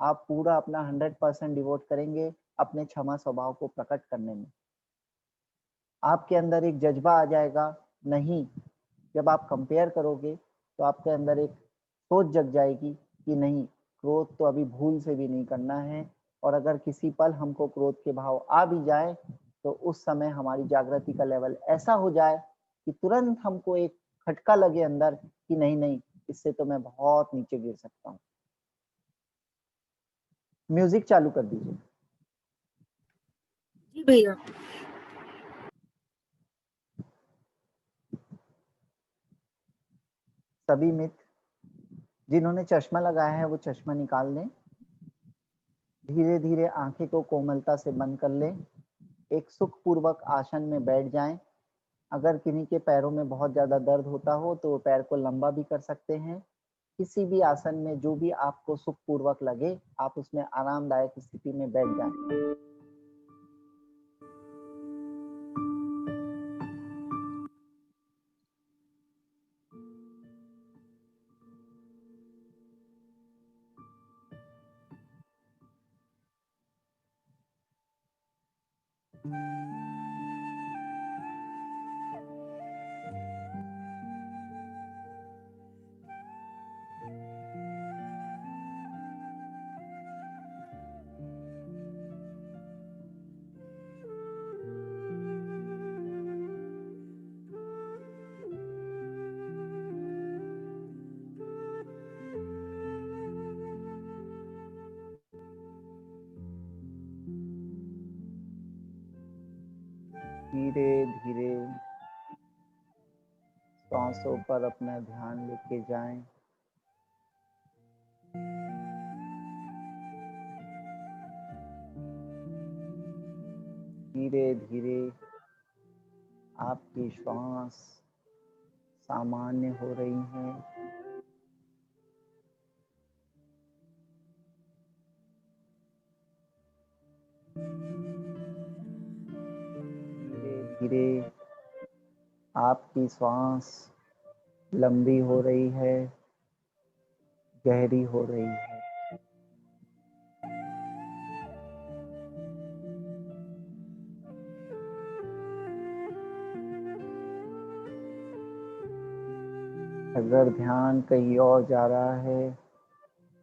आप पूरा अपना 100% डिवोट करेंगे अपने क्षमा स्वभाव को प्रकट करने में। आपके अंदर एक जज़्बा आ जाएगा, नहीं, जब आप कंपेयर करोगे तो आपके अंदर एक सोच जग जाएगी कि नहीं, क्रोध तो अभी भूल से भी नहीं करना है, और अगर किसी पल हमको क्रोध के भाव आ भी जाए, तो उस समय हमारी जागृति का लेवल ऐसा हो जाए कि तुरंत हमको एक खटका लगे अंदर कि नहीं, नहीं, इससे तो मैं बहुत नीचे गिर सकता हूँ। म्यूज़िक चालू कर दीजिए। जी भैया। सभी मित्र जिन्होंने चश्मा लगाया है वो चश्मा निकाल लें। धीरे-धीरे आँखें को कोमलता से बंद कर लें। एक सुखपूर्वक आसन में बैठ जाएँ। अगर किन्हीं के पैरों में बहुत ज़्यादा दर्द होता हो तो वो पैर को लंबा भी कर सकते हैं। किसी भी आसन में जो भी आपको सुखपूर्वक लगे, आप उसमें आरामदायक स्थिति में बैठ जाएँ। धीरे-धीरे श्वासों पर अपना ध्यान लेके जाएँ। धीरे-धीरे आपकी श्वास सामान्य हो रही हैं। धीरे-धीरे आपकी श्वास लंबी हो रही है, गहरी हो रही है। अगर ध्यान कहीं और जा रहा है,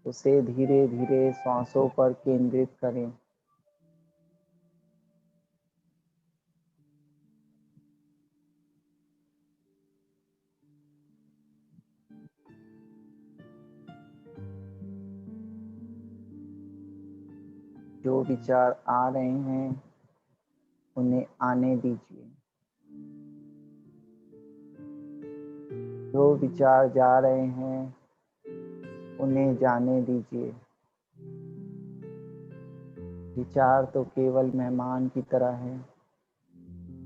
उसे धीरे-धीरे श्वासों पर केंद्रित करें। जो विचार आ रहे हैं, उन्हें आने दीजिए। जो विचार जा रहे हैं, उन्हें जाने दीजिए। विचार तो केवल मेहमान की तरह हैं,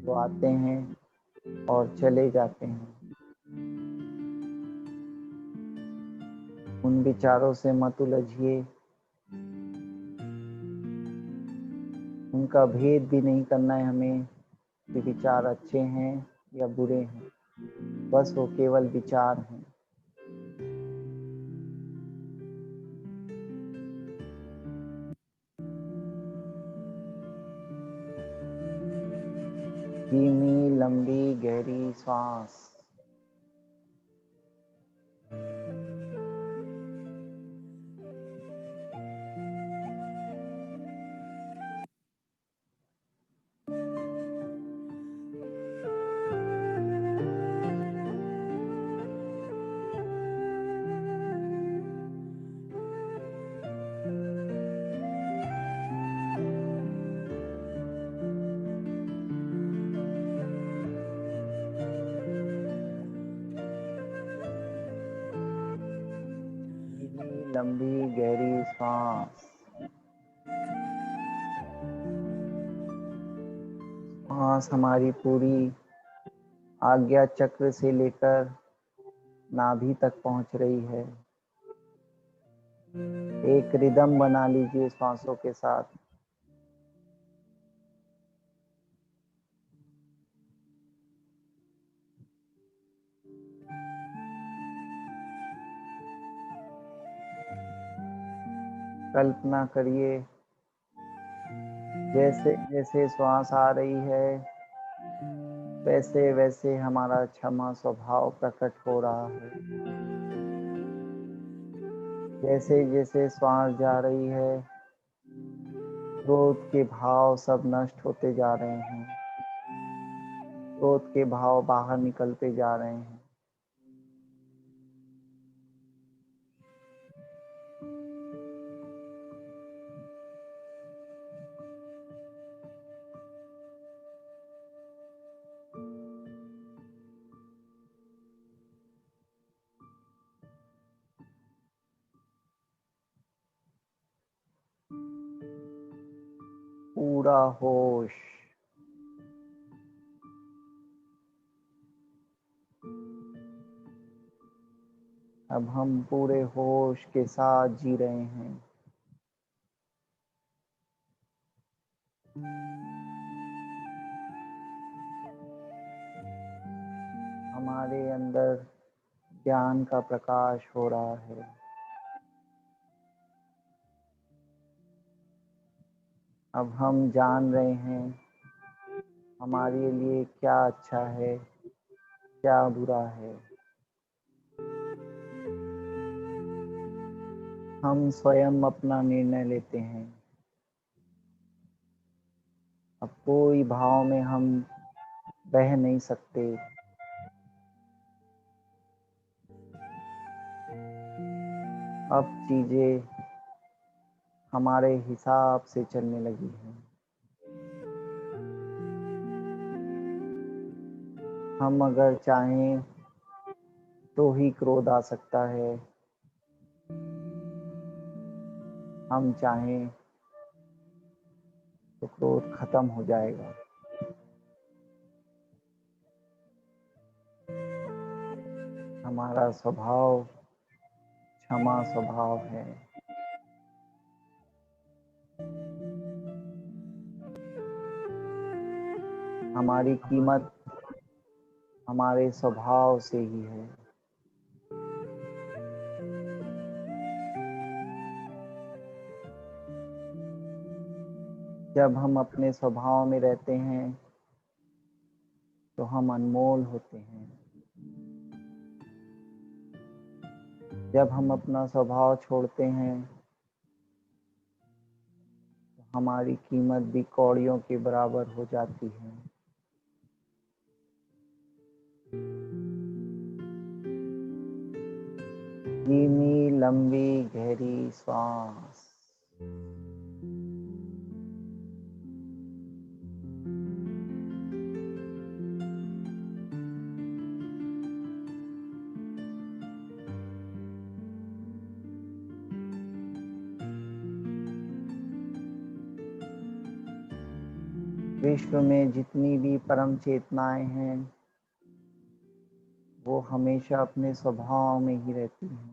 जो आते हैं और चले जाते हैं। उन विचारों से मत उलझिए। उनका भेद भी नहीं करना है हमें कि विचार अच्छे हैं या बुरे हैं, बस वो केवल विचार हैं। धीमी लंबी गहरी सांस। लंबी गहरी सांस। सांस हमारी पूरी आज्ञा चक्र से लेकर नाभि तक पहुंच रही है। एक रिदम बना लीजिए सांसों के साथ। कल्पना करिए जैसे जैसे श्वास आ रही है वैसे वैसे हमारा क्षमा स्वभाव प्रकट हो रहा है। जैसे जैसे श्वास जा रही है क्रोध के भाव सब नष्ट होते जा रहे हैं, क्रोध के भाव बाहर निकलते जा रहे हैं। पूरा होश। अब हम पूरे होश के साथ जी रहे हैं। हमारे अंदर ज्ञान का प्रकाश हो रहा है। अब हम जान रहे हैं हमारे लिए क्या अच्छा है, क्या बुरा है। हम स्वयं अपना निर्णय लेते हैं। अब कोई भाव में हम बह नहीं सकते। अब चीजें हमारे हिसाब से चलने लगी हैं। हम अगर चाहें तो ही क्रोध आ सकता है, हम चाहें तो क्रोध खत्म हो जाएगा। हमारा स्वभाव क्षमा स्वभाव है। हमारी कीमत हमारे स्वभाव से ही है। जब हम अपने स्वभाव में रहते हैं तो हम अनमोल होते हैं। जब हम अपना स्वभाव छोड़ते हैं तो हमारी कीमत भी कौड़ियों के बराबर हो जाती है। धीमी लंबी गहरी सांस। विश्व में जितनी भी परम चेतनाएं हैं वो हमेशा अपने स्वभाव में ही रहती हैं।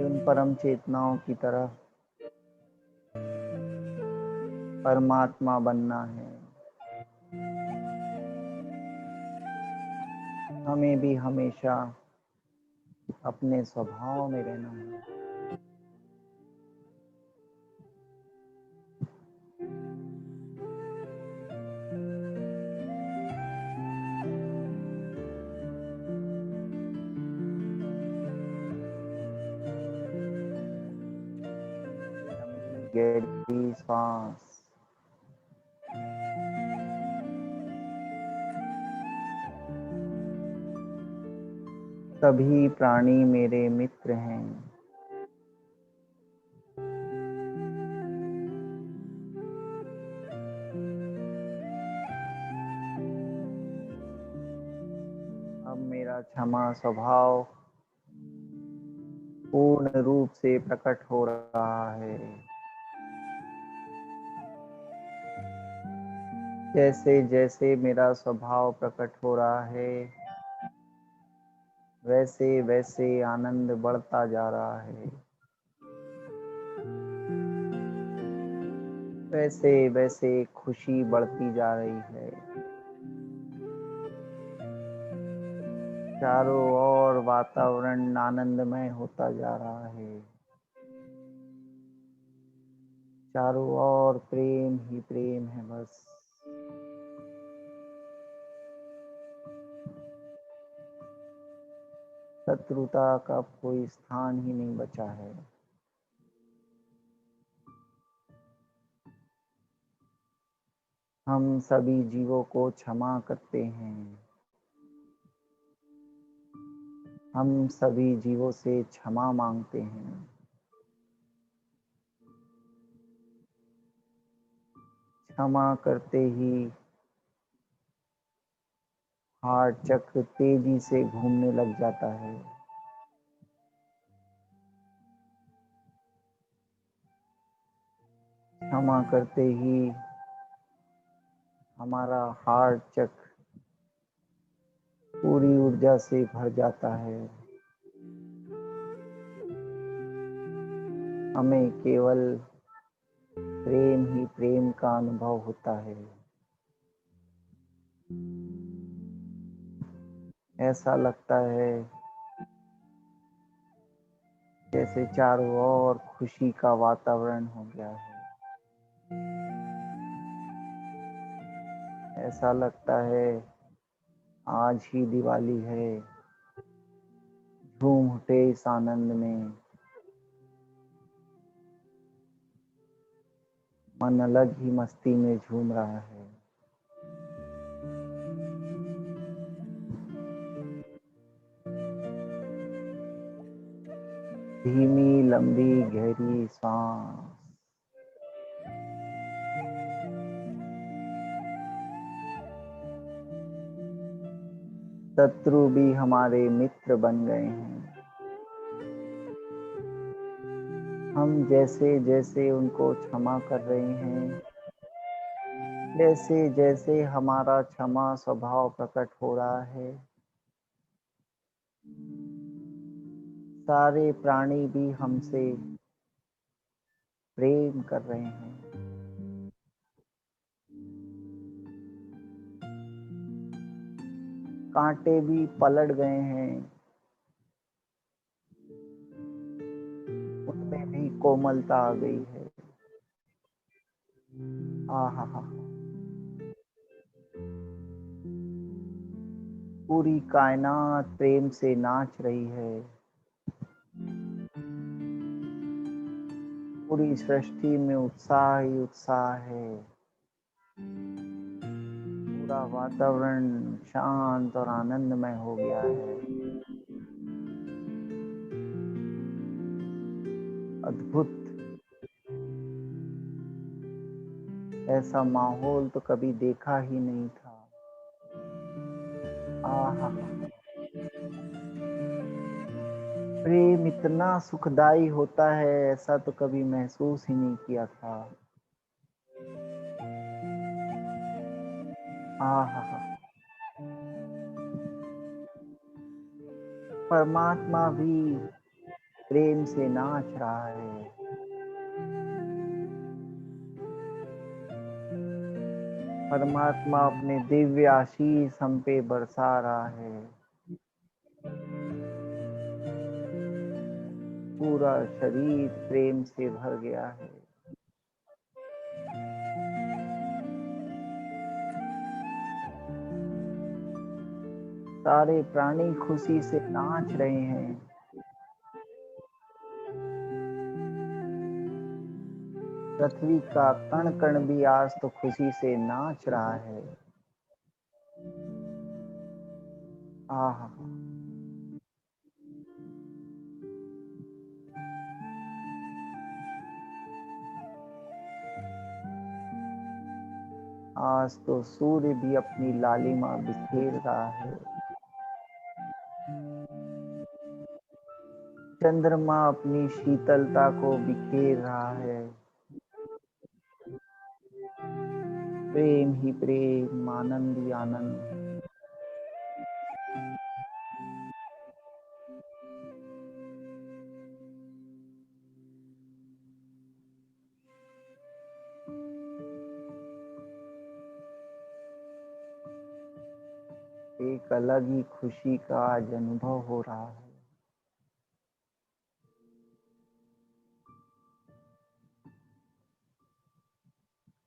उन परम चेतनाओं की तरह परमात्मा बनना है। हमें भी हमेशा अपने स्वभाव में रहना है। गहरी सांस। सभी प्राणी मेरे मित्र हैं। अब मेरा क्षमा स्वभाव पूर्ण रूप से प्रकट हो रहा है। जैसे जैसे मेरा स्वभाव प्रकट हो रहा है वैसे वैसे आनंद बढ़ता जा रहा है। वैसे वैसे खुशी बढ़ती जा रही है। चारों ओर वातावरण आनंदमय होता जा रहा है। चारों ओर प्रेम ही प्रेम है बस। शत्रुता का कोई स्थान ही नहीं बचा है। हम सभी जीवों को क्षमा करते हैं। हम सभी जीवों से क्षमा मांगते हैं। क्षमा करते ही हार्ट चक्र तेजी से घूमने लग जाता है। क्षमा करते ही हमारा हार्ट चक्र पूरी ऊर्जा से भर जाता है। हमें केवल प्रेम ही प्रेम का अनुभव होता है। ऐसा लगता है जैसे चारों ओर खुशी का वातावरण हो गया है। ऐसा लगता है आज ही दिवाली है। झूम उठे इस आनंद में। मन अलग ही मस्ती में झूम रहा है। धीमी लंबी गहरी सांस। शत्रु भी हमारे मित्र बन गए हैं। हम जैसे जैसे उनको क्षमा कर रहे हैं, जैसे जैसे हमारा क्षमा स्वभाव प्रकट हो रहा है, सारे प्राणी भी हमसे प्रेम कर रहे हैं। कांटे भी पलट गए हैं, उनमें भी कोमलता आ गई है। आहा हा। पूरी कायनात प्रेम से नाच रही है। पूरी सृष्टि में उत्साह ही उत्साह है। पूरा वातावरण शांत और आनंदमय हो गया है। अद्भुत। ऐसा माहौल तो कभी देखा ही नहीं था। आहा, प्रेम इतना सुखदाई होता है, ऐसा तो कभी महसूस ही नहीं किया था। आहा, परमात्मा भी प्रेम से नाच रहा है। परमात्मा अपने दिव्य आशीष हम पे बरसा रहा है। पूरा शरीर प्रेम से भर गया है। सारे प्राणी खुशी से नाच रहे हैं। पृथ्वी का कण कण भी आज तो खुशी से नाच रहा है। आहा, आज तो सूर्य भी अपनी लालिमा बिखेर रहा है। चंद्रमा अपनी शीतलता को बिखेर रहा है। प्रेम ही प्रेम, आनंद ही आनंद। एक अलग ही खुशी का आज अनुभव हो रहा है।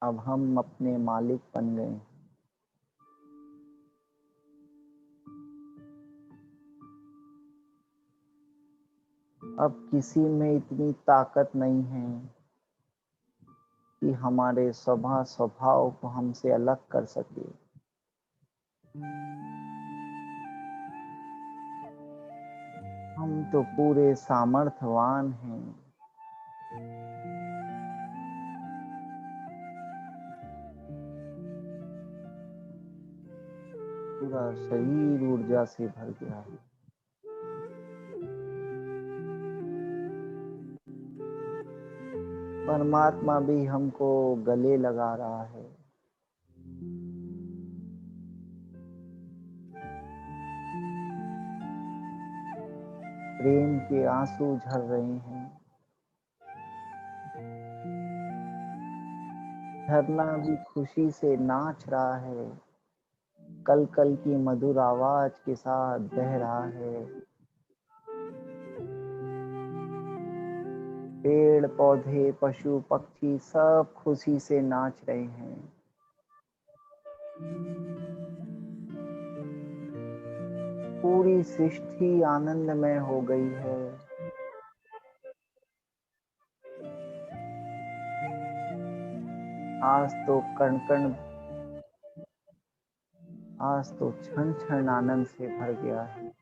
अब हम अपने मालिक बन गए। अब किसी में इतनी ताकत नहीं है कि हमारे स्वभाव को हमसे अलग कर सके। हम तो पूरे सामर्थ्यवान हैं। पूरा शरीर ऊर्जा से भर गया है। परमात्मा भी हमको गले लगा रहा है। प्रेम के आंसू झर रहे हैं। झरना भी खुशी से नाच रहा है। कल कल की मधुर आवाज के साथ बह रहा है। पेड़ पौधे पशु पक्षी सब खुशी से नाच रहे हैं। पूरी सृष्टि आनंदमय हो गई है। आज तो कण कण, आज तो क्षण क्षण आनंद से भर गया है।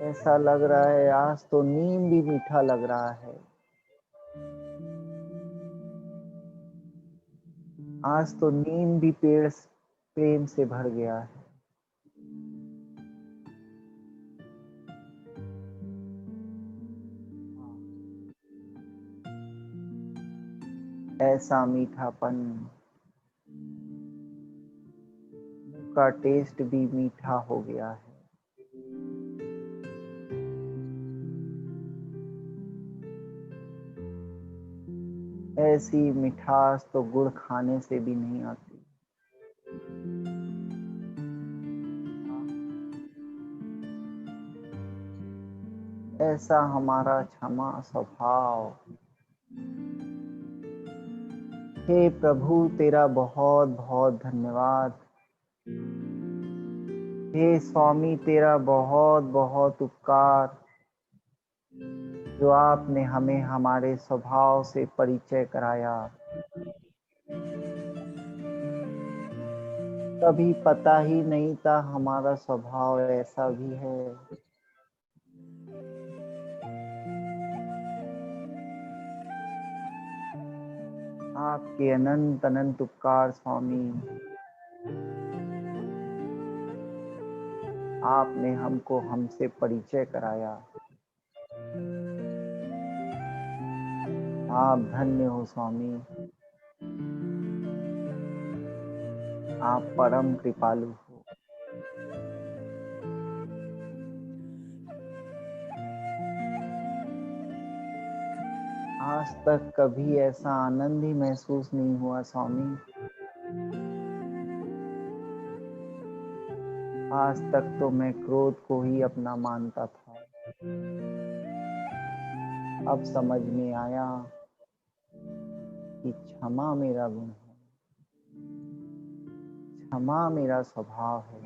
ऐसा लग रहा है आज तो नीम भी मीठा लग रहा है। आज तो नीम भी पेड़ प्रेम से भर गया है। ऐसा मीठापन, का टेस्ट भी मीठा हो गया है। ऐसी मिठास तो गुड़ खाने से भी नहीं आती। ऐसा हमारा क्षमा स्वभाव। हे प्रभु तेरा बहुत बहुत धन्यवाद। हे स्वामी तेरा बहुत बहुत उपकार, जो आपने हमें हमारे स्वभाव से परिचय कराया। कभी पता ही नहीं था हमारा स्वभाव ऐसा भी है। आपके अनंत अनंत उपकार स्वामी। आपने हमको हमसे परिचय कराया। आप धन्य हो स्वामी। आप परम कृपालु हो। आज तक कभी ऐसा आनंद ही महसूस नहीं हुआ स्वामी। आज तक तो मैं क्रोध को ही अपना मानता था। अब समझ में आया कि क्षमा मेरा गुण है, क्षमा मेरा स्वभाव है।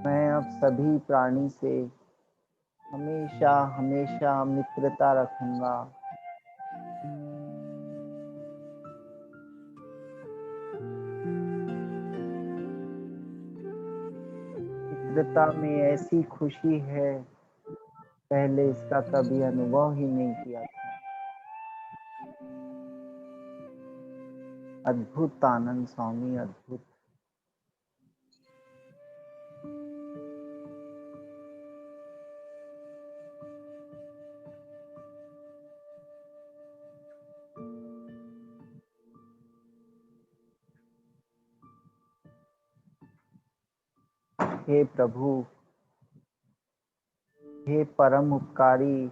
मैं अब सभी प्राणी से हमेशा हमेशा मित्रता रखूंगा। मित्रता में ऐसी खुशी है, पहले इसका कभी अनुभव ही नहीं किया था। अद्भुत आनंद स्वामी, अद्भुत। हे प्रभु, हे परम उपकारी,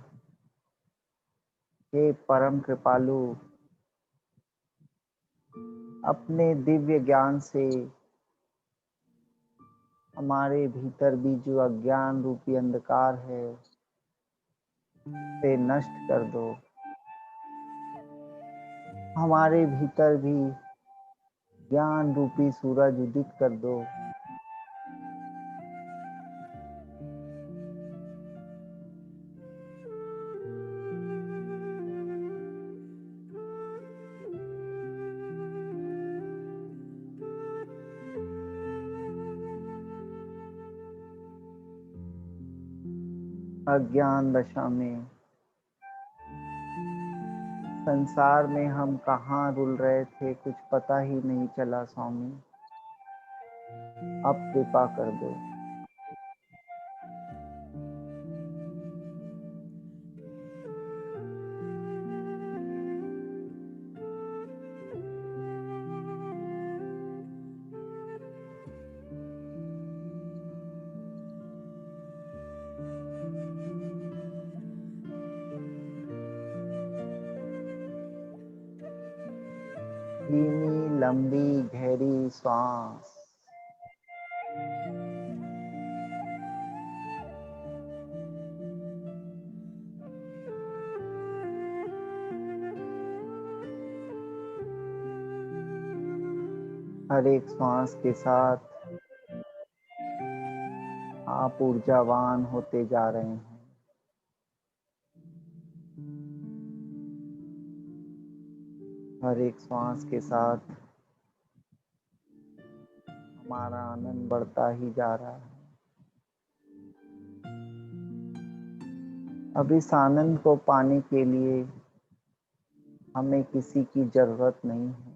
हे परम कृपालु, अपने दिव्य ज्ञान से हमारे भीतर भी जो अज्ञान रूपी अंधकार है उसे नष्ट कर दो। हमारे भीतर भी ज्ञान रूपी सूरज उदित कर दो। अज्ञान दशा में संसार में हम कहाँ रुल रहे थे, कुछ पता ही नहीं चला स्वामी। अब कृपा कर दो। धीमी लंबी गहरी सांस। हर एक श्वास के साथ आप ऊर्जावान होते जा रहे हैं। हर एक श्वास के साथ हमारा आनंद बढ़ता ही जा रहा है। अब इस आनंद को पाने के लिए हमें किसी की जरूरत नहीं है।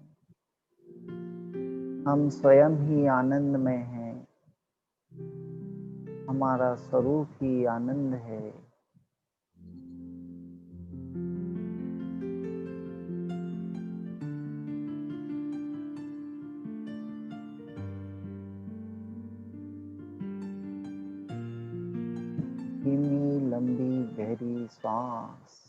हम स्वयं ही आनंद में हैं। हमारा स्वरूप ही आनंद है। धीमी लंबी गहरी सांस।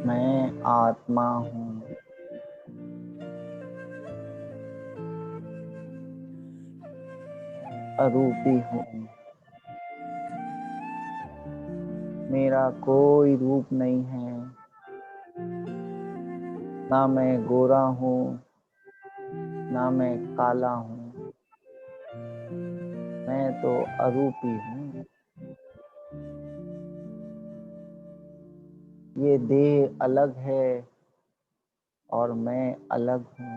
मैं आत्मा हूँ। अरूपी हूँ। मेरा कोई रूप नहीं है। ना मैं गोरा हूँ, ना मैं काला हूँ। मैं तो अरूपी हूँ। ये देह अलग है और मैं अलग हूँ।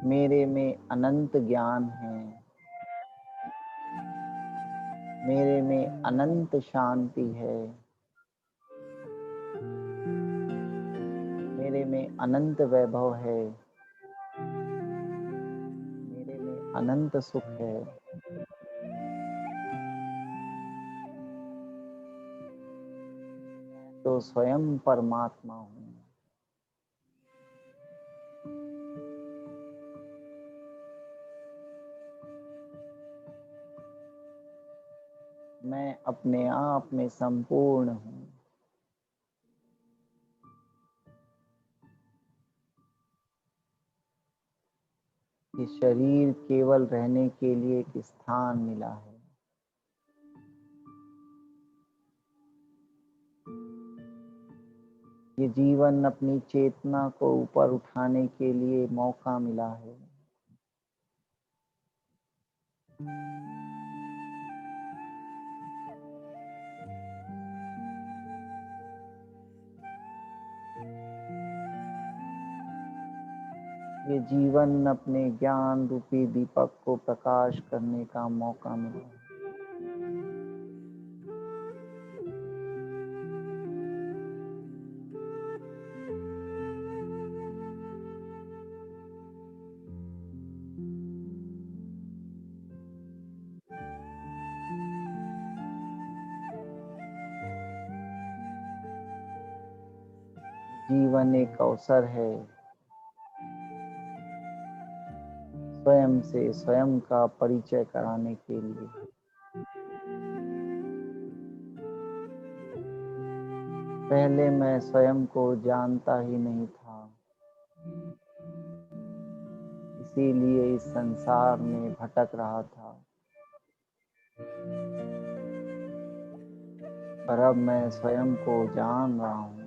मेरे में अनंत ज्ञान है। मेरे में अनंत शांति है। मेरे में अनंत वैभव है। मेरे में अनंत सुख है। तो स्वयं परमात्मा हूँ। मैं अपने आप में संपूर्ण हूँ। ये शरीर केवल रहने के लिए एक स्थान मिला है। ये जीवन अपनी चेतना को ऊपर उठाने के लिए मौका मिला है। ये जीवन अपने ज्ञान रूपी दीपक को प्रकाश करने का मौका मिला। जीवन एक अवसर है स्वयं से स्वयं का परिचय कराने के लिए। पहले मैं स्वयं को जानता ही नहीं था, इसीलिए इस संसार में भटक रहा था। पर अब मैं स्वयं को जान रहा हूँ।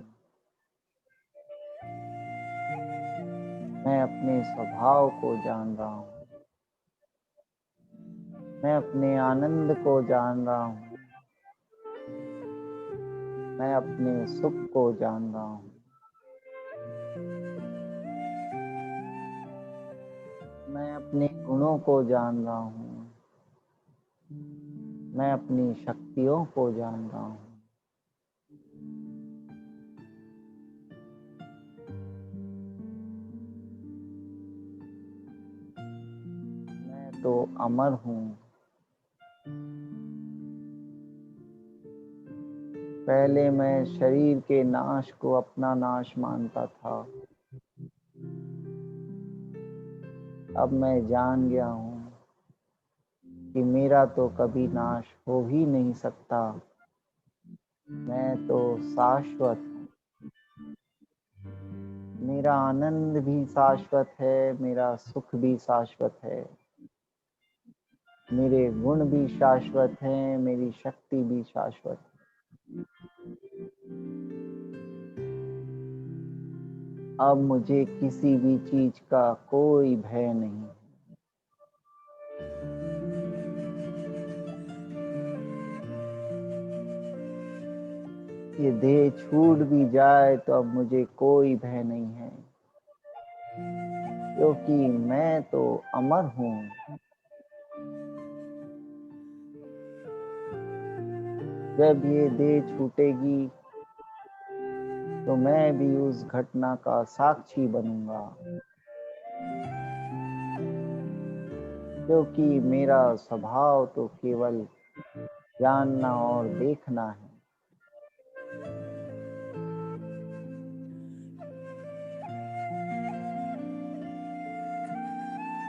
मैं अपने स्वभाव को जान रहा हूँ। मैं अपने आनंद को जान रहा हूँ। मैं अपने सुख को जान रहा हूँ। मैं अपने गुणों को जान रहा हूँ। मैं अपनी शक्तियों को जान रहा हूँ। मैं तो अमर हूँ। पहले मैं शरीर के नाश को अपना नाश मानता था। अब मैं जान गया हूँ कि मेरा तो कभी नाश हो ही नहीं सकता। मैं तो शाश्वत हूँ। मेरा आनंद भी शाश्वत है, मेरा सुख भी शाश्वत है, मेरे गुण भी शाश्वत हैं, मेरी शक्ति भी शाश्वत है। अब मुझे किसी भी चीज का कोई भय नहीं। ये देह छूट भी जाए तो अब मुझे कोई भय नहीं है, क्योंकि मैं तो अमर हूँ। जब ये देह छूटेगी तो मैं भी उस घटना का साक्षी बनूंगा, क्योंकि मेरा स्वभाव तो केवल जानना और देखना है।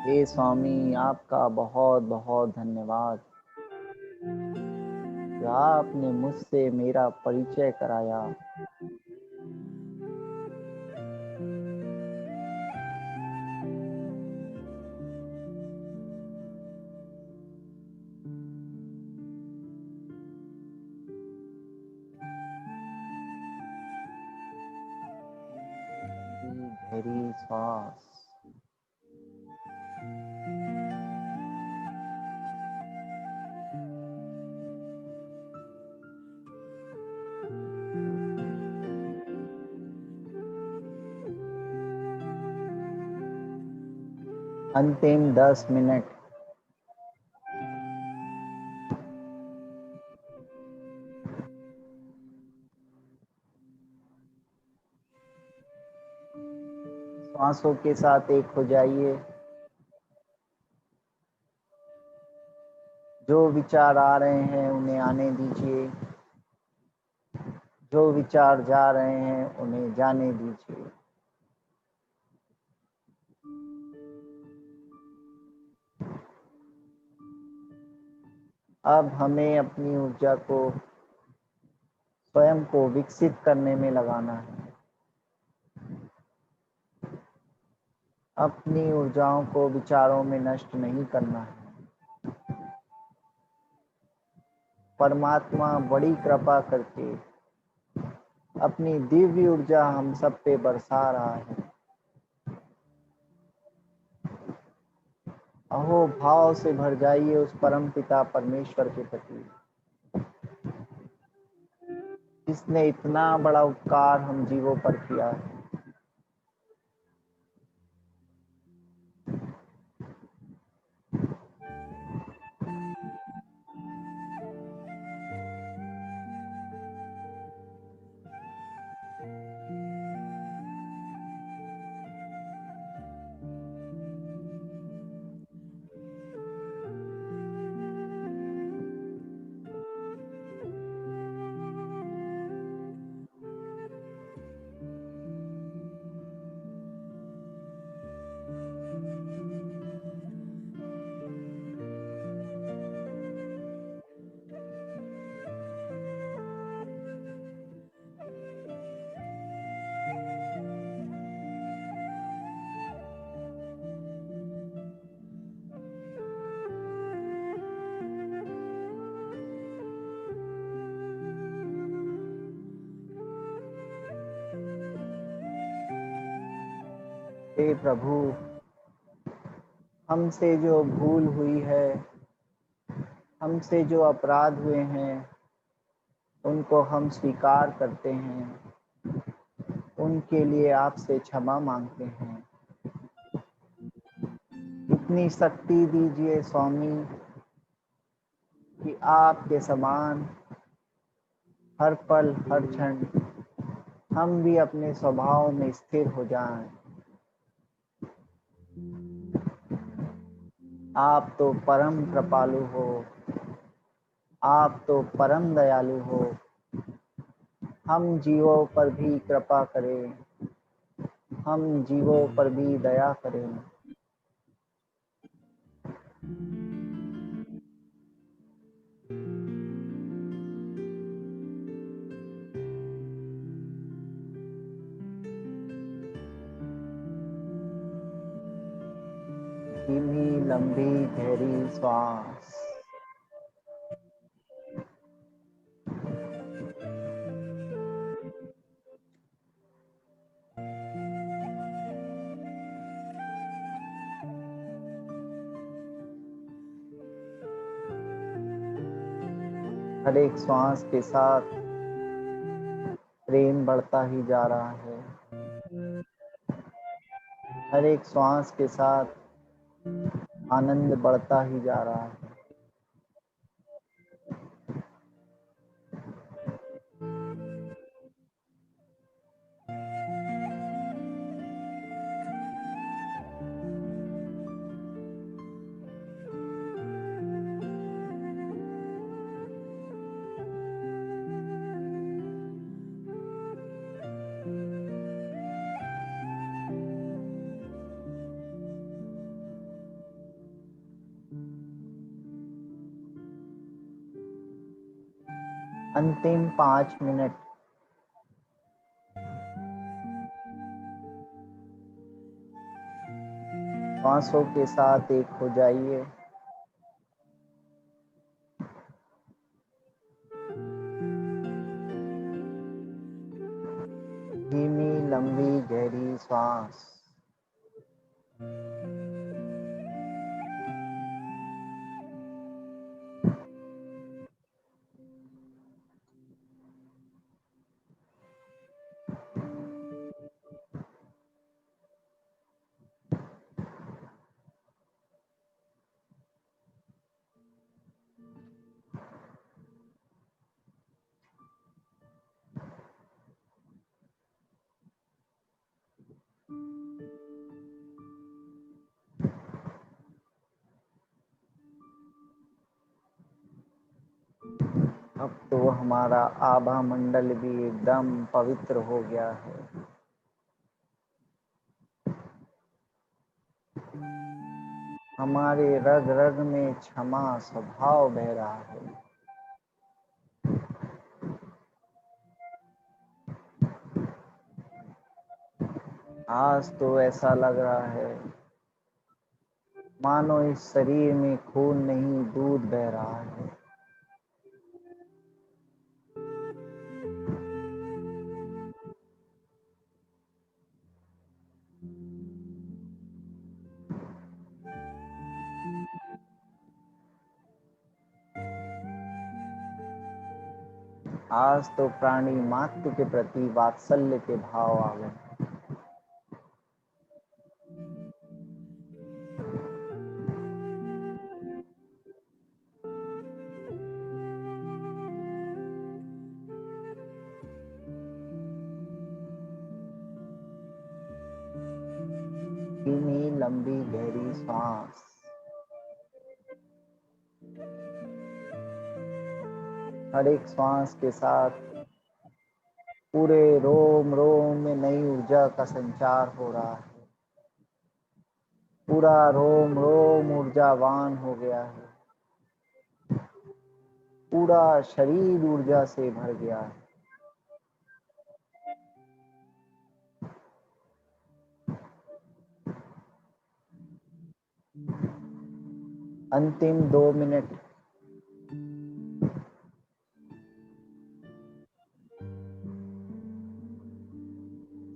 हे स्वामी, आपका बहुत बहुत धन्यवाद कि आपने मुझसे मेरा परिचय कराया। गहरी श्वास। अंतिम 10 मिनट। सांसों के साथ एक हो जाइए। जो विचार आ रहे हैं उन्हें आने दीजिए, जो विचार जा रहे हैं उन्हें जाने दीजिए। अब हमें अपनी ऊर्जा को स्वयं को विकसित करने में लगाना है। अपनी ऊर्जाओं को विचारों में नष्ट नहीं करना है। परमात्मा बड़ी कृपा करके अपनी दिव्य ऊर्जा हम सब पे बरसा रहा है। अहो भाव से भर जाइए उस परम पिता परमेश्वर के प्रति, जिसने इतना बड़ा उपकार हम जीवों पर किया है। हे प्रभु, हमसे जो भूल हुई है, हमसे जो अपराध हुए हैं, उनको हम स्वीकार करते हैं, उनके लिए आपसे क्षमा मांगते हैं। इतनी शक्ति दीजिए स्वामी कि आपके समान हर पल हर क्षण हम भी अपने स्वभाव में स्थिर हो जाएं। आप तो परम कृपालु हो, आप तो परम दयालु हो। हम जीवों पर भी कृपा करें, हम जीवों पर भी दया करें। धीमी लंबी गहरी श्वास। हर एक श्वास के साथ प्रेम बढ़ता ही जा रहा है। हर एक श्वास के साथ आनंद बढ़ता ही जा रहा है। अंतिम 5 मिनट। श्वासों के साथ एक हो जाइए। धीमी लंबी गहरी श्वास। अब तो हमारा आभा मंडल भी एकदम पवित्र हो गया है। हमारे रग रग में क्षमा स्वभाव बह रहा है। आज तो ऐसा लग रहा है मानो इस शरीर में खून नहीं दूध बह रहा है। आज तो प्राणी मात्र के प्रति वात्सल्य के भाव आ गए। धीमी लंबी गहरी सांस। हर एक श्वास के साथ पूरे रोम रोम में नई ऊर्जा का संचार हो रहा है। पूरा रोम रोम ऊर्जावान हो गया है। पूरा शरीर ऊर्जा से भर गया है। अंतिम 2 मिनट।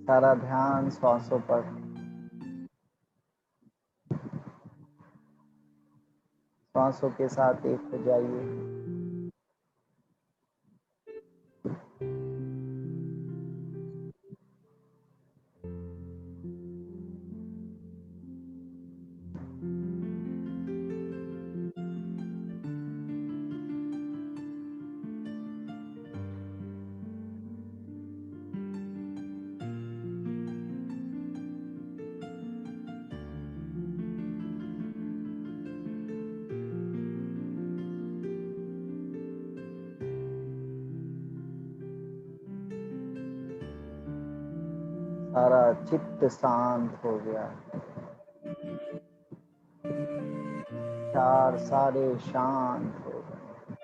सारा ध्यान श्वासों पर। सांसों के साथ एक हो जाइए। सारा चित्त शांत हो गया, चार सारे शांत हो गए।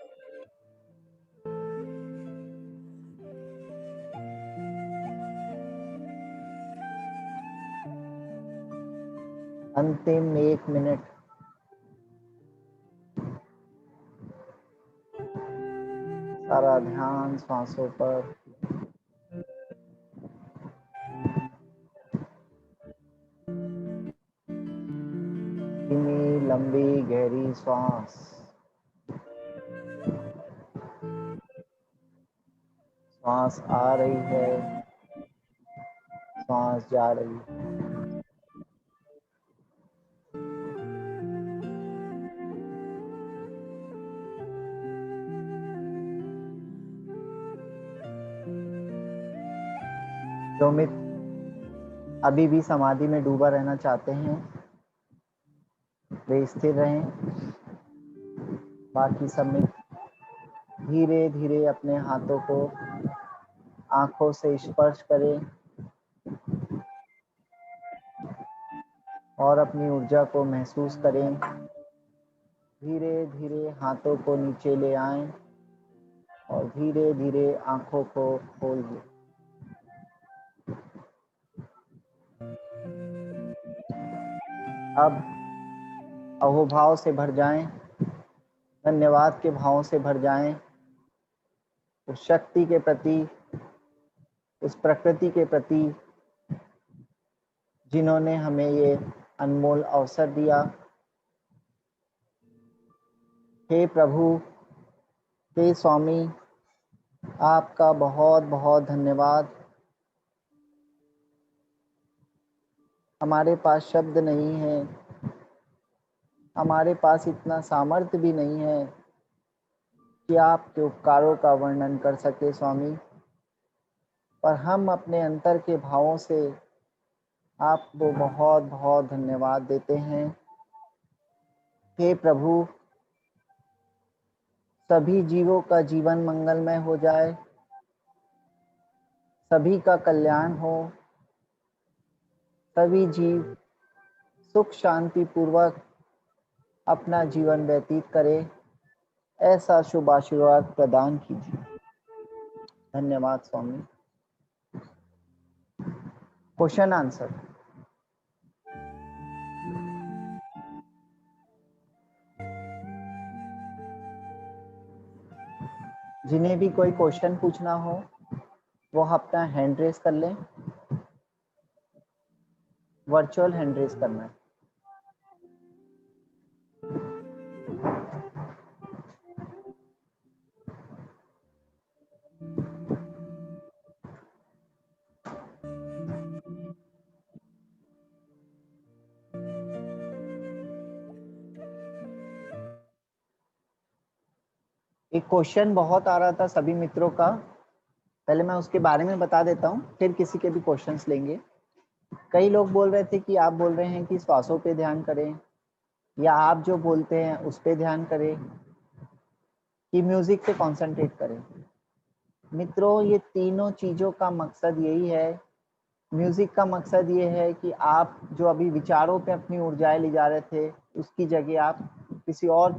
अंतिम 1 मिनट। सारा ध्यान सांसों पर। धीमी लंबी गहरी सांस। सांस आ रही है, सांस जा रही है। जो मित्र अभी भी समाधि में डूबा रहना चाहते हैं वे स्थिर रहें। बाकी सब मित्र धीरे धीरे अपने हाथों को आंखों से स्पर्श करें और अपनी ऊर्जा को महसूस करें। धीरे धीरे हाथों को नीचे ले आएं और धीरे धीरे आंखों को खोल दें। अब अहोभाव से भर जाएं, धन्यवाद के भावों से भर जाएं, उस शक्ति के प्रति, उस प्रकृति के प्रति जिन्होंने हमें ये अनमोल अवसर दिया। हे प्रभु, हे स्वामी, आपका बहुत बहुत धन्यवाद। हमारे पास शब्द नहीं है, हमारे पास इतना सामर्थ्य भी नहीं है कि आपके उपकारों का वर्णन कर सके स्वामी, पर हम अपने अंतर के भावों से आपको बहुत बहुत धन्यवाद देते हैं। हे प्रभु, सभी जीवों का जीवन मंगलमय हो जाए, सभी का कल्याण हो, सभी जीव सुख शांति पूर्वक अपना जीवन व्यतीत करें, ऐसा शुभ आशीर्वाद प्रदान कीजिए। धन्यवाद स्वामी। Question answer. जिन्हें भी कोई क्वेश्चन पूछना हो वो अपना हैंड रेस कर लें। वर्चुअल हैंड रेस करना है। एक क्वेश्चन बहुत आ रहा था सभी मित्रों का, पहले मैं उसके बारे में बता देता हूँ, फिर किसी के भी क्वेश्चंस लेंगे। कई लोग बोल रहे थे कि आप बोल रहे हैं कि श्वासों पे ध्यान करें, या आप जो बोलते हैं उस पे ध्यान करें, कि म्यूजिक पे कंसंट्रेट करें। मित्रों, ये तीनों चीजों का मकसद यही है। म्यूजिक का मकसद ये है कि आप जो अभी विचारों पे अपनी ऊर्जाएं ले जा रहे थे, उसकी जगह आप किसी और